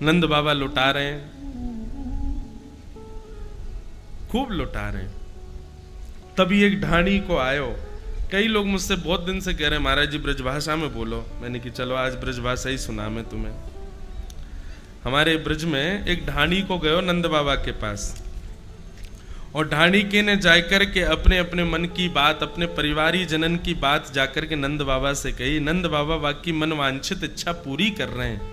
नंद बाबा लुटा रहे हैं, खूब लुटा रहे हैं। तभी एक ढाणी को आयो। कई लोग मुझसे बहुत दिन से कह रहे हैं महाराज जी ब्रजभाषा में बोलो। मैंने कि चलो आज ब्रजभाषा ही सुना मैं तुम्हें। हमारे ब्रज में एक ढाणी को गयो नंद बाबा के पास, और ढाणी के ने जाकर के अपने अपने मन की बात, अपने परिवारी जनन की बात जाकर के नंद बाबा से कही। नंद बाबा वाकई मन वांछित इच्छा पूरी कर रहे हैं।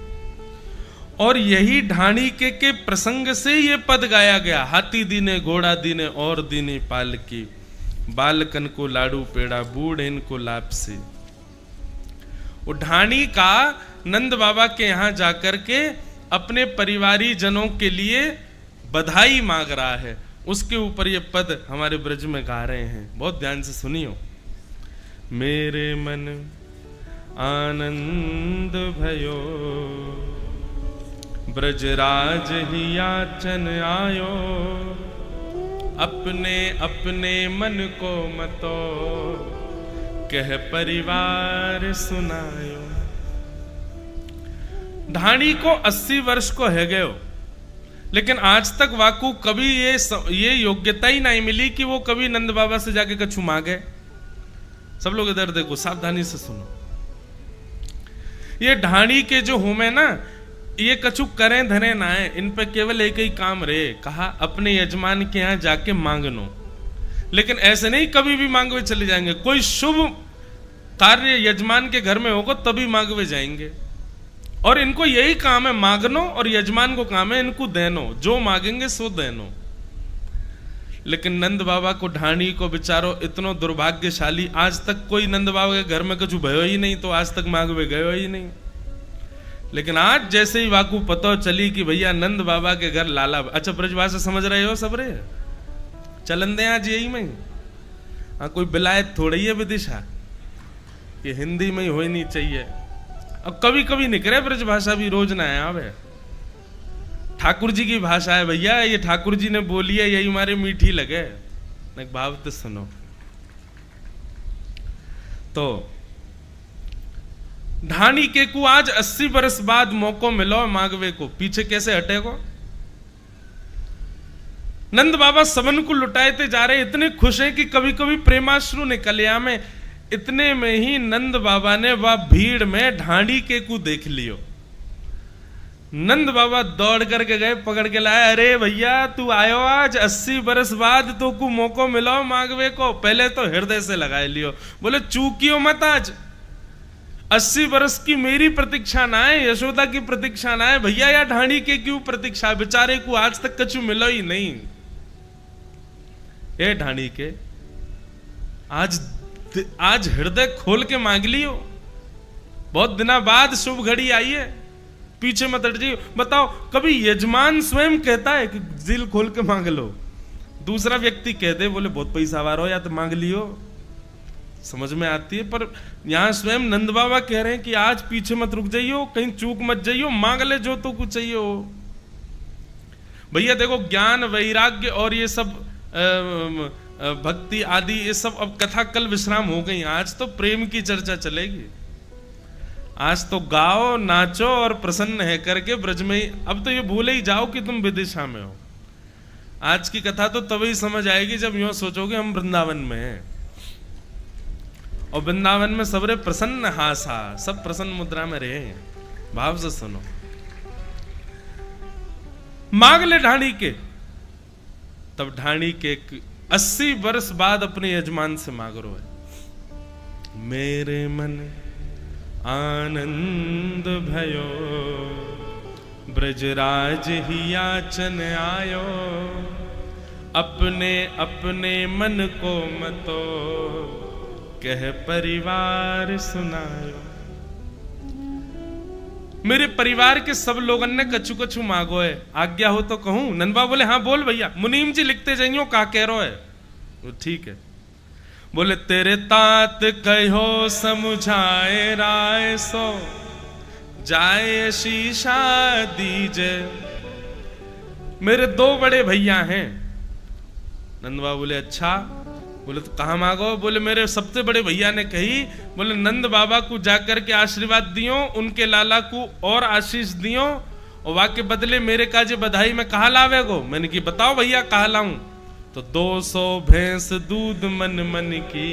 और यही ढाणी के प्रसंग से ये पद गाया गया, हाथी दीने घोड़ा दीने और दीने पालकी, बालकन को लाडू पेड़ा बूढ़ेन को लापसी। वो ढाणी का नंद बाबा के यहां जाकर के अपने परिवारी जनों के लिए बधाई मांग रहा है। उसके ऊपर ये पद हमारे ब्रज में गा रहे हैं, बहुत ध्यान से सुनियो। मेरे मन आनंद भयो, ब्रजराज ही याचन आयो, अपने अपने मन को मतो, कह परिवार सुनायो। ढाणी को 80 वर्ष को है गयो, लेकिन आज तक वाकू कभी ये योग्यता ही नहीं मिली कि वो कभी नंद बाबा से जाके कछु मांगे। सब लोग इधर देखो, सावधानी से सुनो। ये ढाणी के जो होमे ना, ये कछु करें धरे ना है, इन पे केवल एक ही काम रहे, कहा अपने यजमान के यहां जाके मांगनो। लेकिन ऐसे नहीं कभी भी मांगवे चले जाएंगे। कोई शुभ कार्य यजमान के घर में होगा तभी मांगवे जाएंगे। और इनको यही काम है, मांगनो, और यजमान को काम है इनको देनो, जो मांगेंगे सो देनो। लेकिन नंद बाबा को, ढाणी को बेचारो इतनो दुर्भाग्यशाली, आज तक कोई नंद बाबा के घर में कुछ भयो ही नहीं, तो आज तक मांगवे गयो ही नहीं। लेकिन आज जैसे ही वाकू पता चली कि भैया नंद बाबा के घर लाला, अच्छा ब्रजभाषा समझ रहे हो सब रे, चलन दे आज यही में। हाँ, कोई बिलायत थोड़ी है विदिशा कि हिंदी में ही हो नहीं चाहिए। अब कभी कभी निकले ब्रजभाषा भी, रोज ना है। अब ठाकुर जी की भाषा है भैया, ये ठाकुर जी ने बोली है, यही हमारे मीठी लगे। भाव तो सुनो। तो ढाणी के को आज 80 बरस बाद मौको मिलो मांगवे को, पीछे कैसे हटेगो। नंद बाबा सबन को लुटाते जा रहे, इतने खुश हैं कि कभी कभी प्रेमाश्रु निकल आवे। इतने में ही नंद बाबा ने वह भीड़ में ढाणी के को देख लियो। नंद बाबा दौड़ करके गए, पकड़ के लाए। अरे भैया तू आयो आज, 80 बरस बाद तो को मौको मिलो मांगवे को। पहले तो हृदय से लगाए लियो, बोले चूकियो मत आज। 80 बरस की मेरी प्रतीक्षा ना है, यशोदा की प्रतीक्षा ना है भैया, या ढाणी के क्यों प्रतीक्षा। बेचारे को आज तक कछु मिलो ही नहीं। ए ढाणी के, आज हृदय खोल के मांग लियो। बहुत दिना बाद शुभ घड़ी आई है, पीछे मत हट जाइए। बताओ, कभी यजमान स्वयं कहता है कि दिल खोल के मांग लो? दूसरा व्यक्ति कह दे, बोले बहुत पैसा वार हो या तो मांग लियो, समझ में आती है। पर यहां स्वयं नंद बाबा कह रहे हैं कि आज पीछे मत रुक जाइयो, कहीं चूक मत जाइयो, मांग ले जो तो कुछ चाहिए हो। भैया देखो, ज्ञान वैराग्य और ये सब भक्ति आदि, ये सब अब कथा कल विश्राम हो गई। आज तो प्रेम की चर्चा चलेगी। आज तो गाओ, नाचो और प्रसन्न है करके ब्रज में ही। अब तो ये भूले ही जाओ कि तुम विदिशा में हो। आज की कथा तो तभी समझ आएगी जब यूं सोचोगे हम वृंदावन में हैं, और वृंदावन में सबरे प्रसन्न हासा, सब प्रसन्न मुद्रा में रहे। भाव से सुनो। मांग ले ढाणी के। तब ढाणी के 80 वर्ष बाद अपने यजमान से मांग रो है। मेरे मन आनंद भयो, ब्रजराज ही याचन आयो, अपने अपने मन को मतो, कह परिवार सुनायो। मेरे परिवार के सब लोगन ने कछु कछु मांगो है, आज्ञा हो तो कहूं। नंदबा बोले हाँ बोल भैया। मुनीम जी लिखते जाइयो का कह रो है। तो ठीक है। बोले तेरे तात कहो समझाए राय, सो जाए शीशा दीजे। मेरे 2 बड़े भैया हैं। नंदबा बोले अच्छा। बोले तो कहाँ मांगो? बोले मेरे सबसे बड़े भैया ने कही, बोले नंद बाबा को जाकर के आशीर्वाद दियो, उनके लाला को और आशीष दियो, और वाके बदले मेरे काजे बधाई में कहा लावे गो। मैंने की बताओ भैया कहा लाऊं। तो 200 भैंस दूध मन मन की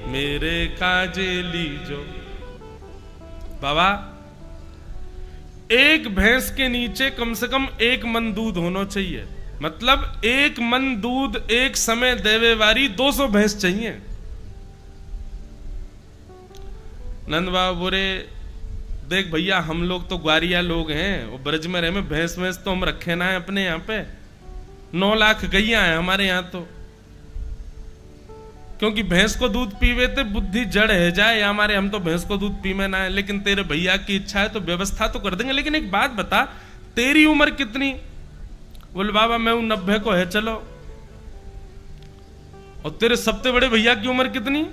मेरे काजे लीजो। बाबा एक भैंस के नीचे कम से कम 1 मन दूध होना चाहिए, मतलब 1 मन दूध एक समय देवे वाली 200 भैंस चाहिए। नंद बाबा बोले देख भैया हम लोग तो ग्वारिया लोग हैं और ब्रज में रहे में भैंस भैंस तो हम रखे ना है अपने यहाँ पे। 9 लाख गैया है हमारे यहाँ तो, क्योंकि भैंस को दूध पीवे ते बुद्धि जड़ है जाए हमारे, हम तो भैंस को दूध पीवे ना है। लेकिन तेरे भैया की इच्छा है तो व्यवस्था तो कर देंगे। लेकिन एक बात बता तेरी उम्र कितनी? बोले बाबा मैं हूं 90 को है चलो। और तेरे सबसे बड़े भैया की उम्र कितनी?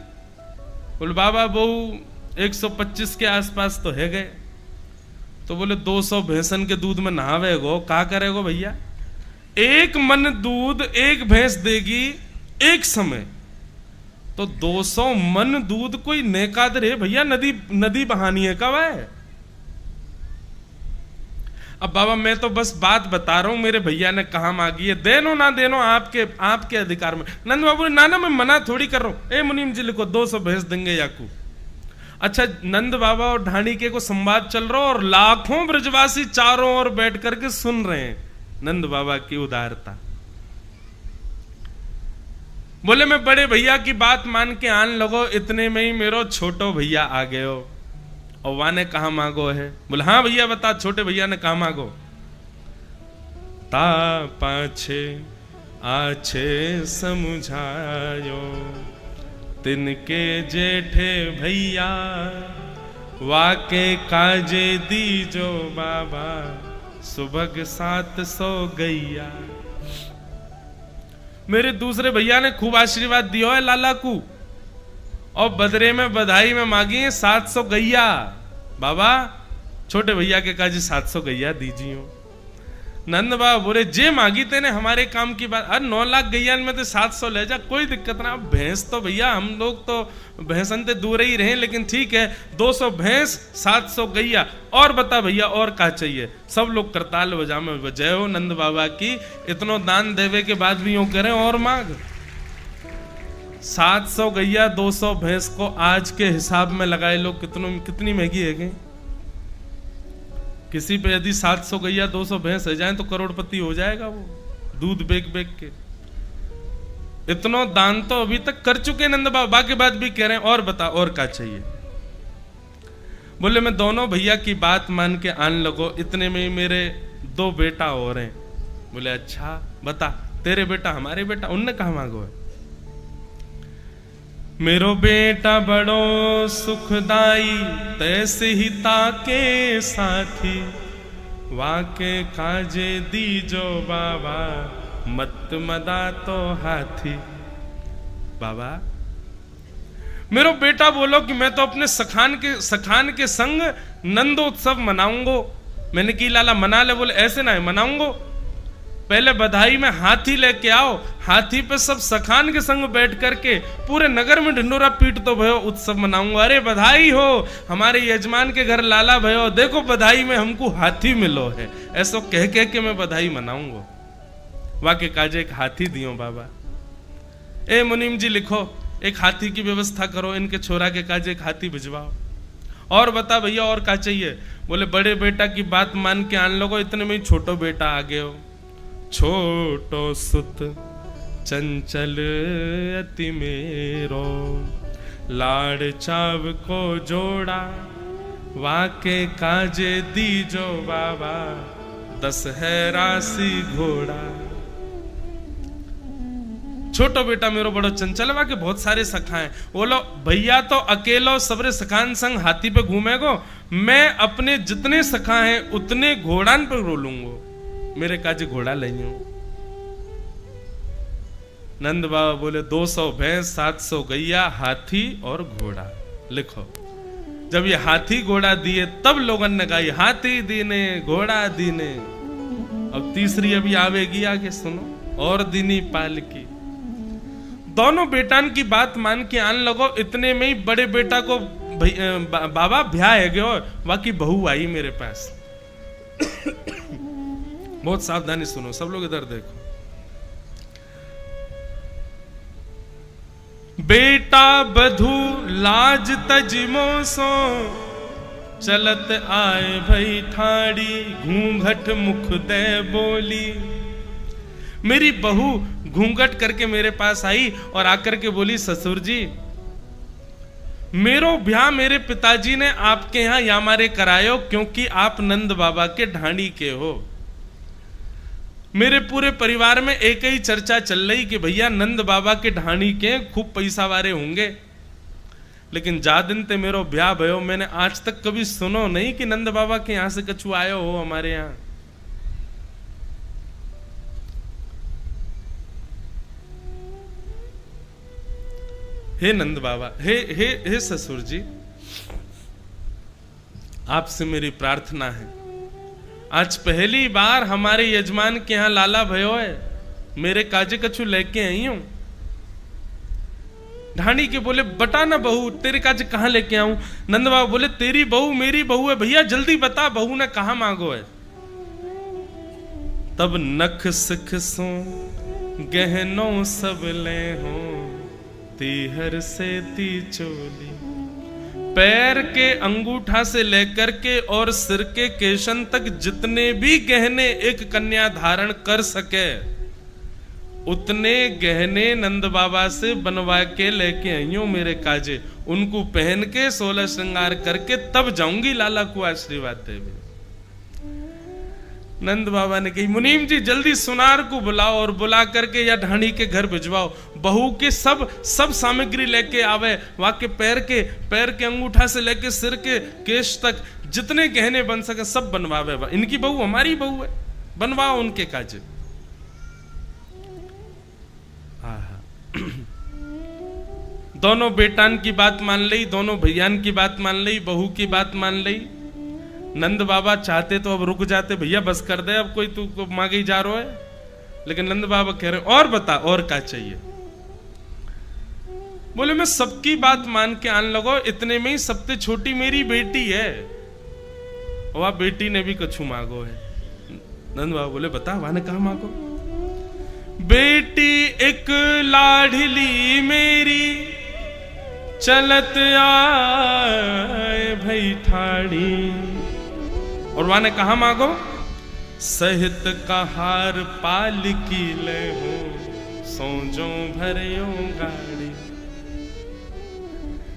बोले बाबा बहू 125 के आसपास तो है गए। तो बोले 200 भैंसन के दूध में नहावे गो, क्या करेगो भैया? 1 मन दूध एक भैंस देगी एक समय, तो 200 मन दूध कोई नेकादर है भैया, नदी बहानी है कब है? अब बाबा मैं तो बस बात बता रहा हूं, मेरे भैया ने कहा मांगी है, देनो ना देनो आपके अधिकार में। नंद बाबू ना ना मैं मना थोड़ी कर रहा हूं। ए मुनीम जी लिखो 200 भैंस देंगे याकू। अच्छा नंद बाबा और ढाणिके को संवाद चल रहा और लाखों ब्रजवासी चारों ओर बैठ करके सुन रहे हैं नंद बाबा की उदारता। बोले मैं बड़े भैया की बात मान के आन लगो, इतने में ही मेरो छोटो भैया आ गए हो। और वहां ने कहा मांगो है? बोले हाँ भैया बता। छोटे भैया ने कहा मांगो? ता पाछे आछे समझायो तिनके जेठे भैया वाके काजे दीजो बाबा सुबह 700 गैया। मेरे दूसरे भैया ने खूब आशीर्वाद दिया है लाला को और बदरे में बधाई में मांगी है 700 गैया। बाबा छोटे भैया के काजी 700 गैया दीजिए। नंद बाबा बोले जे मांगी तेने हमारे काम की बात। अरे 9 लाख गैया में तो 700 ले जा, कोई दिक्कत ना। भैंस तो भैया हम लोग तो भैंसन से दूर ही रहे, लेकिन ठीक है 200 भैंस 700 गैया। और बता भैया और क्या चाहिए? सब लोग करताल बजा में बजाय हो नंद बाबा की। इतनो दान देवे के बाद भी यूं करें और मांग। 700 गैया 200 भैंस को आज के हिसाब में लगाए लो कितनी महंगी है गई। किसी पे यदि 700 गैया 200 भैंस है जाए तो करोड़पति हो जाएगा वो, दूध बेच बेच के। इतना दान तो अभी तक कर चुके नंद बाबा के बाद भी कह रहे हैं और बता और क्या चाहिए? बोले मैं दोनों भैया की बात मान के आन लगो, इतने में ही मेरे 2 बेटा हो रहे हैं। बोले अच्छा बता तेरे बेटा हमारे बेटा? उनने कहा मांगो है? मेरो बेटा बड़ो सुखदाई तैसे ही ताके साथी वाके काजे दीजो बाबा मत मदा तो हाथी। बाबा मेरो बेटा बोलो कि मैं तो अपने सखान के संग नंदोत्सव मनाऊंगो। मैंने की लाला मना ले? बोले ऐसे ना है मनाऊंगो, पहले बधाई में हाथी लेके आओ, हाथी पे सब सखान के संग बैठ करके पूरे नगर में ढिंडोरा पीट तो भयो उत्सव मनाऊंगा। अरे बधाई हो हमारे यजमान के घर लाला भयो, देखो बधाई में हमको हाथी मिलो है। ऐसो कह कह के मैं बधाई मनाऊंगा। वाके काजे एक हाथी दियो बाबा। ए मुनीम जी लिखो एक हाथी की व्यवस्था करो, इनके छोरा के काजे एक हाथी भिजवाओ। और बता भैया और क्या चाहिए? बोले बड़े बेटा की बात मान के आन लोगो, इतने में ही छोटो बेटा आ गए हो। छोटो सुत चंचल अति मेरो लाड़ चाव को जोड़ा वाके काजे दीजो बाबा 10 है राशि घोड़ा। छोटो बेटा मेरो बड़ो चंचल वाके बहुत सारे सखा हैं। बोलो भैया तो अकेलो सबरे सखान संग हाथी पे घूमेगो, मैं अपने जितने सखा हैं उतने घोड़ान पर रोलूंगो। मेरे काजे घोड़ा लियो। नंद बाबा बोले 200 भैंस 700 गैया हाथी और घोड़ा लिखो। जब ये हाथी घोड़ा दिए तब लोगन ने गाई हाथी दीने घोड़ा दीने। अब तीसरी अभी आवेगी आगे सुनो। और दीनी पालकी। दोनों बेटान की बात मान के आन लगो, इतने में ही बड़े बेटा को बाबा ब्याह है गयो, बाकी बहू आई मेरे पास। बहुत सावधानी सुनो, सब लोग इधर देखो। बेटा बधू लाज तजमो सो, चलत आए भई ठाड़ी, घूंघट मुख दे बोली। मेरी बहू घूंघट करके मेरे पास आई और आकर के बोली, ससुर जी मेरो ब्याह मेरे पिताजी ने आपके यहां यामारे करायो, क्योंकि आप नंद बाबा के ढाणी के हो। मेरे पूरे परिवार में एक ही चर्चा चल रही कि भैया नंद बाबा के ढाणी के खूब पैसा वाले होंगे, लेकिन जा दिन ते मेरो ब्याह भयो, मैंने आज तक कभी सुनो नहीं कि नंद बाबा के यहां से कछु आयो हो हमारे यहां। हे नंद बाबा, हे ससुर जी, आपसे मेरी प्रार्थना है, आज पहली बार हमारे यजमान के यहां लाला भयो है, मेरे काजे कछु लेके आई हूं। ढाणी के बोले, बता ना बहू, तेरे काजे कहां लेके आऊं? नंद बाबा बोले, तेरी बहू मेरी बहू है, भैया जल्दी बता बहू ने कहां मांगो है। तब नख सिख सो गहनों सब ले हो, तीहर से ती चोली। पैर के अंगूठा से लेकर के और सिर के केशन तक जितने भी गहने एक कन्या धारण कर सके, उतने गहने नंद बाबा से बनवा के लेके आई हूं मेरे काजे। उनको पहन के 16 श्रृंगार करके तब जाऊंगी लाला को आशीर्वाद देवे। नंद बाबा ने कही, मुनीम जी जल्दी सुनार को बुलाओ और बुला करके या ढाणी के घर भिजवाओ, बहू के सब सामग्री लेके आवे, वहां के पैर के अंगूठा से लेके सिर के केश तक जितने गहने बन सके सब बनवावे। इनकी बहू हमारी बहू है, बनवाओ उनके काजे। दोनों बेटान की बात मान ली, दोनों भैयान की बात मान ली, बहू की बात मान ली। नंद बाबा चाहते तो अब रुक जाते, भैया बस कर दे, अब कोई तू मांगे ही जा रहा है, लेकिन नंद बाबा कह रहे और बता और क्या चाहिए। बोले मैं सबकी बात मान के आन लगो, इतने में ही सबसे छोटी मेरी बेटी है, वह बेटी ने भी कछु मांगो है। नंद बाबा बोले बता वहां ने कहा मांगो। बेटी एक लाडली मेरी, चलत आए भई ठाड़ी। और वहां ने कहा मांगो, सहित का हार पालकी ले हो, सोजो भरियो गाड़ी।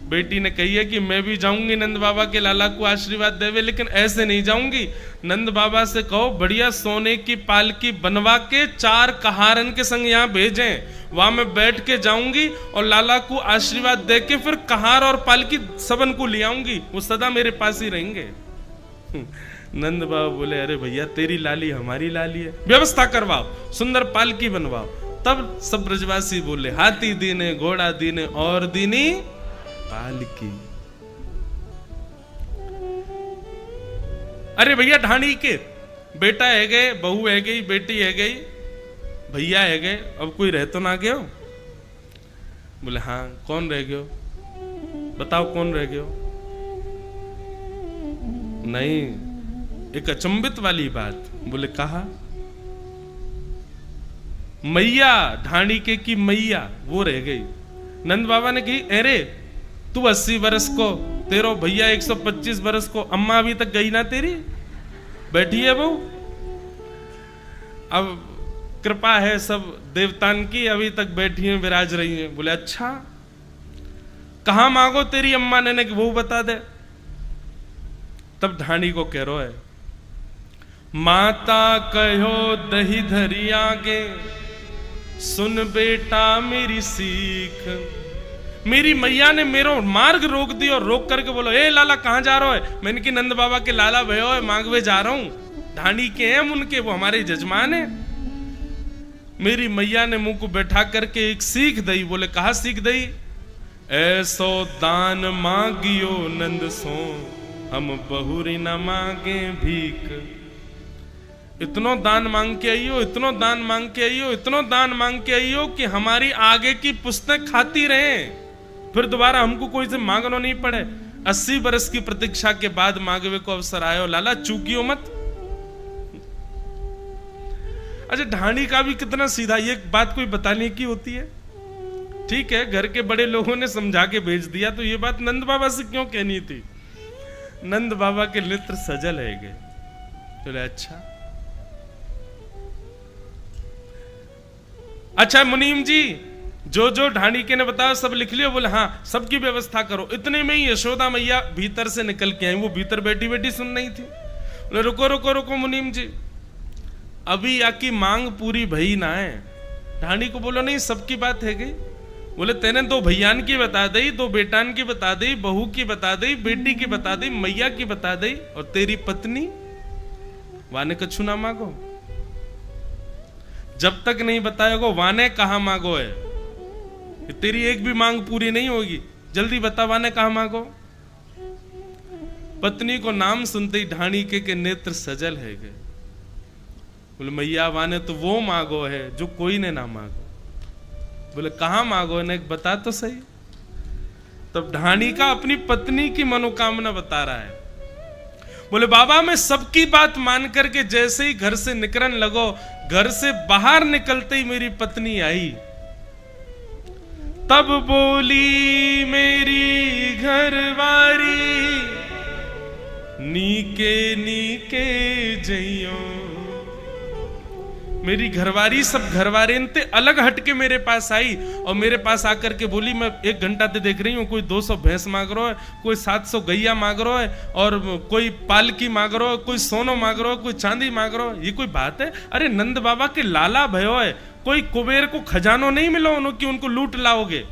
बेटी ने कही है कि मैं भी जाऊंगी नंद बाबा के लाला को आशीर्वाद देवे, लेकिन ऐसे नहीं जाऊंगी। नंद बाबा से कहो बढ़िया सोने की पालकी बनवा के 4 कहारन के संग यहाँ भेजें, वहां मैं बैठ के जाऊंगी और लाला को आशीर्वाद दे के फिर कहार और पालकी सबन को ले आऊंगी, वो सदा मेरे पास ही रहेंगे। नंद बाबा बोले, अरे भैया तेरी लाली हमारी लाली है, व्यवस्था करवाओ, सुंदर पालकी बनवाओ। तब सब ब्रजवासी बोले, हाथी दीने घोड़ा दीने और दीनी पालकी। अरे भैया ढाणी के बेटा है गए, बहू है गई, बेटी है गई, भैया है गए, अब कोई रह तो ना गयो? बोले हाँ, कौन रह गयो? बताओ कौन रह गयो? नहीं, एक अचंभित वाली बात। बोले कहा? मैया, ढाणी के की मैया वो रह गई। नंद बाबा ने कही, अरे तू 80 बरस को, तेरो भैया 125 बरस को, अम्मा अभी तक गई ना तेरी, बैठी है बहू। अब कृपा है सब देवतान की, अभी तक बैठी है, विराज रही है। बोले अच्छा, कहां मांगो तेरी अम्मा ने कि वो बता दे। तब ढाणी को कह रहा है, माता कहो दही धरी आगे, सुन बेटा मेरी सीख। मेरी मैया ने मेरो मार्ग रोक दी और रोक करके बोलो, ए लाला कहां जा रहा है? मैंने कि नंद बाबा के लाला भयो है, मांगवे जा रहा हूं। ढाणी के हैं उनके, वो हमारे जजमान है। मेरी मैया ने मुंह को बैठा करके एक सीख दई। बोले कहा सीख दई? ऐसो दान मांगियो नंद सो, हम बहुरी न मांगे भीख। इतनो दान मांग के आइयो, इतनो दान मांग के आइयो, इतनो दान मांग के आइयो कि हमारी आगे की पुस्तक खाती रहे, फिर दोबारा हमको कोई से मांगना नहीं पड़े। 80 बरस की प्रतीक्षा के बाद मांगवे को अवसर आयो, लाला चूकियो मत। अच्छा, ढाणी का भी कितना सीधा, ये बात कोई बताने की होती है? ठीक है, घर के बड़े लोगों ने समझा के भेज दिया, तो ये बात नंद बाबा से क्यों कहनी थी? नंद बाबा के नेत्र सजल है गए। बोले अच्छा मुनीम जी, जो जो ढाणी के ने बताया सब लिख लियो। बोले हाँ, सबकी व्यवस्था करो। इतने में ही यशोदा मैया भीतर से निकल के आई। वो भीतर बैठी बैठी सुन रही थी। बोले रुको रुको रुको मुनीम जी, अभी आकी मांग पूरी भई ना है। ढाणी को बोलो नहीं, सबकी बात है गई। बोले तेने दो भैयान की बता दी, दो बेटान की बता दी, बहू की बता दी, बेटी की बता दी, मैया की बता दी, और तेरी पत्नी वाने कछु ना मांगो। जब तक नहीं बताएगा वाने कहा मांगो है, तेरी एक भी मांग पूरी नहीं होगी। जल्दी बता, वाने कहा मांगो। पत्नी को नाम सुनते ही ढाणी के नेत्र सजल है गए। बोले मैया वाने तो वो मांगो है जो कोई ने ना मांगो। बोले कहां मांगो ने, बता तो सही। तब ढाणी का अपनी पत्नी की मनोकामना बता रहा है। बोले बाबा, मैं सबकी बात मान करके जैसे ही घर से निकलने लगो, घर से बाहर निकलते ही मेरी पत्नी आई। तब बोली मेरी घरवारी, नीके नीके जइयो। मेरी घरवारी सब घरवारे ते अलग हटके मेरे पास आई और मेरे पास आकर के बोली, मैं 1 घंटा से देख रही हूं, कोई 200 भैंस मांग रहा है, कोई 700 गैया मांग रहा है, और कोई पालकी मांग रहा है, कोई सोनो मांग रहा है, कोई चांदी मांग रहा है। ये कोई बात है? अरे नंद बाबा के लाला भयो है, कोई कुबेर को खजानो नहीं मिलो उनको कि उनको लूट लाओगे।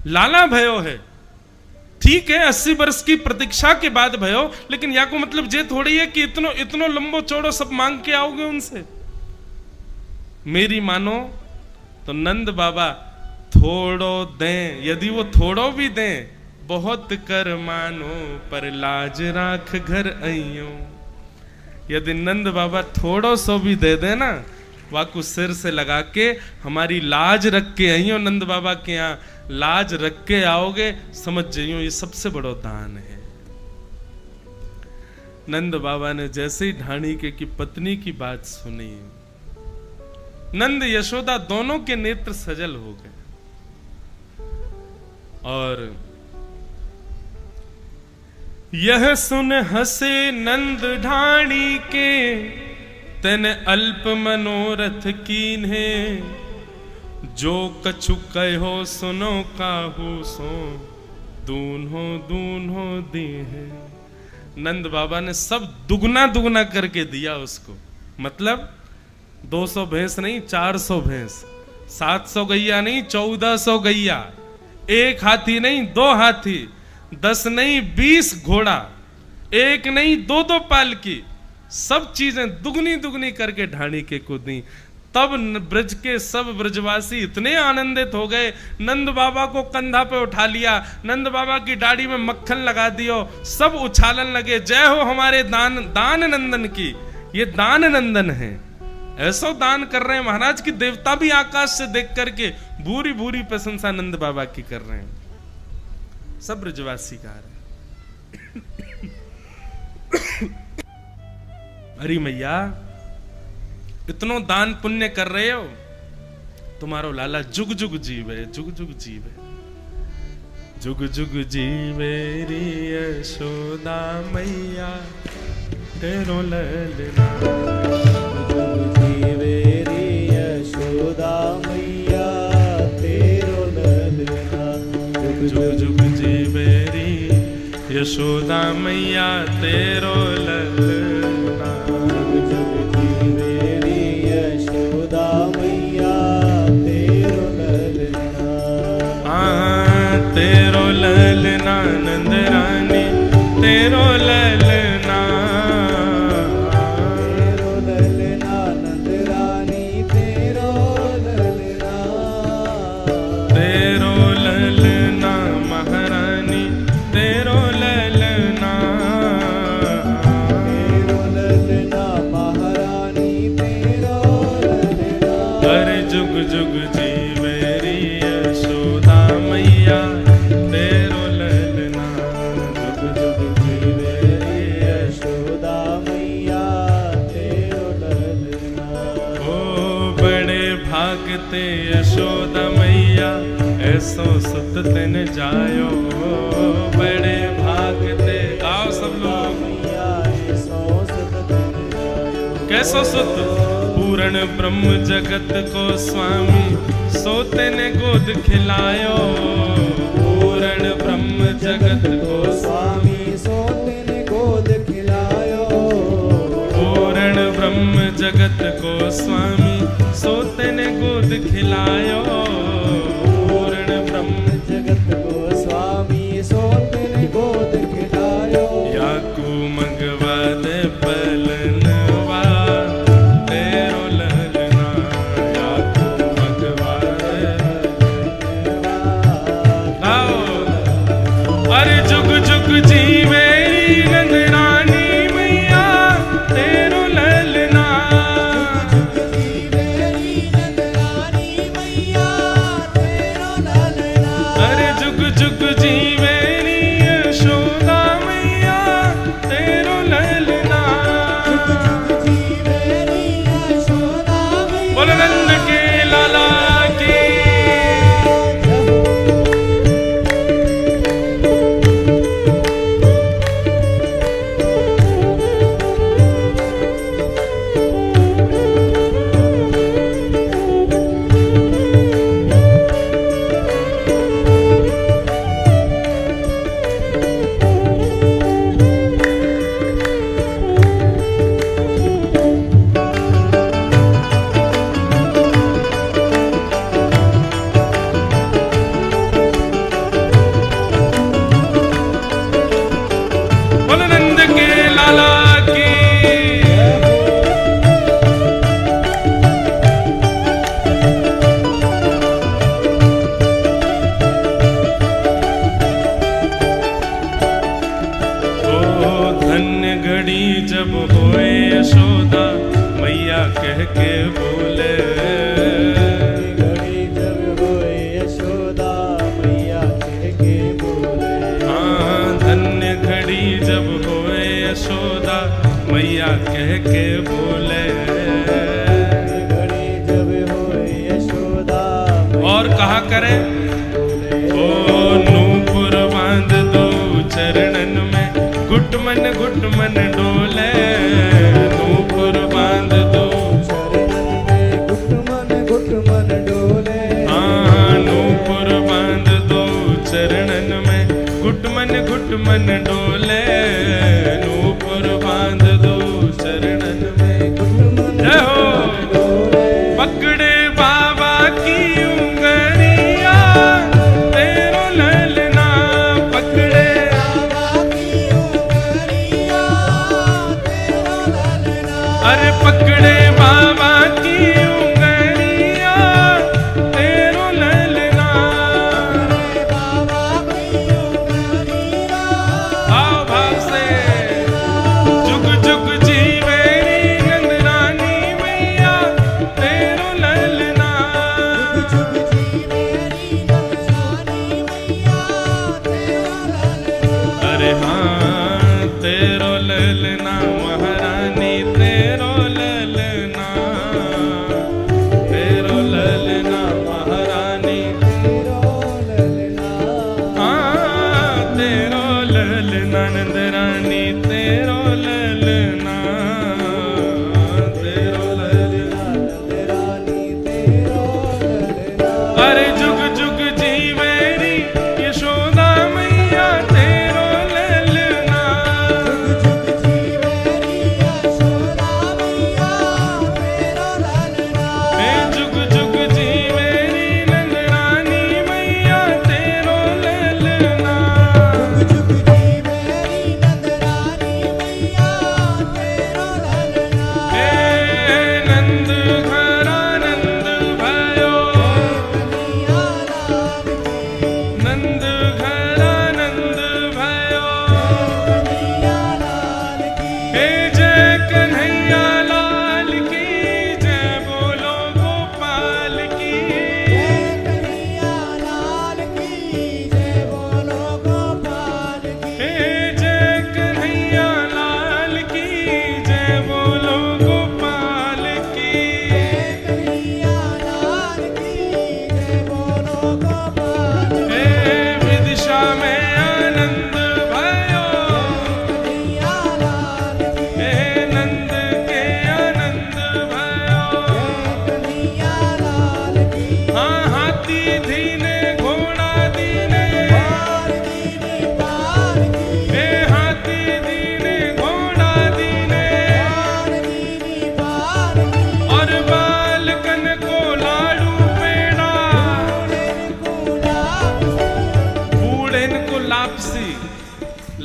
लाला भयो है, ठीक है, 80 वर्ष की प्रतीक्षा के बाद भयो, लेकिन या को मतलब जे थोड़ी है कि इतनो इतनो लंबो चौड़ो सब मांग के आओगे उनसे। मेरी मानो तो नंद बाबा थोड़ो दें, यदि वो थोड़ो भी दें, बहुत कर मानो पर लाज राख घर आइयो। यदि नंद बाबा थोड़ो सो भी दे देना, वाकु सिर से लगा के हमारी लाज रख के आइयो। नंद बाबा के यहाँ लाज रख के आओगे, समझ जाइयो ये सबसे बड़ो दान है। नंद बाबा ने जैसे ही ढाणी के की पत्नी की बात सुनी, नंद यशोदा दोनों के नेत्र सजल हो गए। और यह सुन हंसे नंद ढाणी के, तने अल्प मनोरथ कीन्हे। जो कछु कहो सुनो काहू सो, दून्हो दून्हो दी है। नंद बाबा ने सब दुगना दुगना करके दिया उसको। मतलब 200 भैंस नहीं, 400 भैंस, 700 गैया नहीं, 1400 गैया, 1 हाथी नहीं 2 हाथी, 10 नहीं 20 घोड़ा, 1 नहीं 2-2 पालकी, सब चीजें दुगनी दुगनी करके ढाणी के को दी। तब ब्रज के सब ब्रजवासी इतने आनंदित हो गए, नंद बाबा को कंधा पे उठा लिया, नंद बाबा की दाढ़ी में मक्खन लगा दियो, सब उछालन लगे, जय हो हमारे दान नंदन की। ये दान नंदन है, ऐसा दान कर रहे हैं महाराज की देवता भी आकाश से देख करके भूरी भूरी प्रशंसा नंद बाबा की कर रहे हैं। सब ब्रजवासी गा रहे हैं। अरे मैया, इतनो दान पुण्य कर रहे हो, तुम्हारो लाला जुग जुग जीवे, जुग जुग जीवे, जुग जुग जीवे रे यशोदा मैया तेरो ललना। जुग जीवे रे यशोदा मैया तेरो ललना। जुग जुग जीवे रे यशोदा मैया तेरो ललना। तेरो ललना नंद रानी तेरो ललना। तेरो ललना नंद रानी तेरो ललना। तेरो ललना महारानी तेरो ललना। ते यशोदा मैया ऐसो सुत तेन जायो, बड़े भाग ते। आओ सब लोग। कैसो सुत? पूर्ण ब्रह्म जगत को स्वामी सोते ने गोद खिलायो, पूर्ण ब्रह्म जगत को स्वामी सोते ने गोद खिलायो, पूर्ण ब्रह्म जगत को स्वामी सोते ने गोद खिलायो, पूर्ण ब्रह्म जगत को स्वामी सोते ने गोद खिलायो। याकू मंगवा दे पलनवा तेरो ललना, याकू मंगवा दे। आओ। अरे जुग जुग जीवे नंदरानी मैया तेरो ललना, अरे जुग जुग जीवे यशोदा मैया तेरो ललना। बोलो नंद के लाला की। बोलो नंद के लाला की। ओ धन्य घड़ी जब होए यशोदा मैया कह के बोले, घड़ी जब होए यशोदा मैया कह के बोले, हाँ धन्य घड़ी जब होए यशोदा मैया कह के बोले। घड़ी जब होए यशोदा और कहा करे, ओ नूपुर बांध दो चरणन में घुटमन घुटमन डोले, नूपुर बांध दो चरणन में घुटमन डोले, हाँ नूपुर बांध दो चरणन में घुटमन घुटमन डोले, नूपुर बांध दो चरणन में घुटमन जय हो। डोले। पकड़े बाबा की उंगलियां तेरो ललना, पकड़े अरे पकड़े बाबा की उंगलियां तेरो ललना। आओ भाव से। जुग जुग जीवे नंदरानी मैया तेरो ललना, अरे हाँ तेरो ललना महारानी तेरो ललना, तेरो ललना महारानी, हाँ तेरो ललना नंदरानी तेरो ललना, तेरो ललना। अरे जुग जुग जीवेरी यशोदा मैया तेरो ललना, हे जुग जुग जीवेरी नंदरानी मैया तेरो ललना।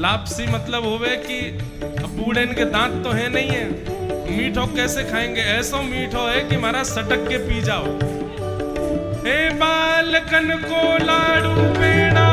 लापसी मतलब होवे कि अब बूढ़े इनके दांत तो है नहीं है, मीठो कैसे खाएंगे, ऐसा मीठो है कि मारा सटक के पी जाओ। हे बालकन को लाडू पेड़ा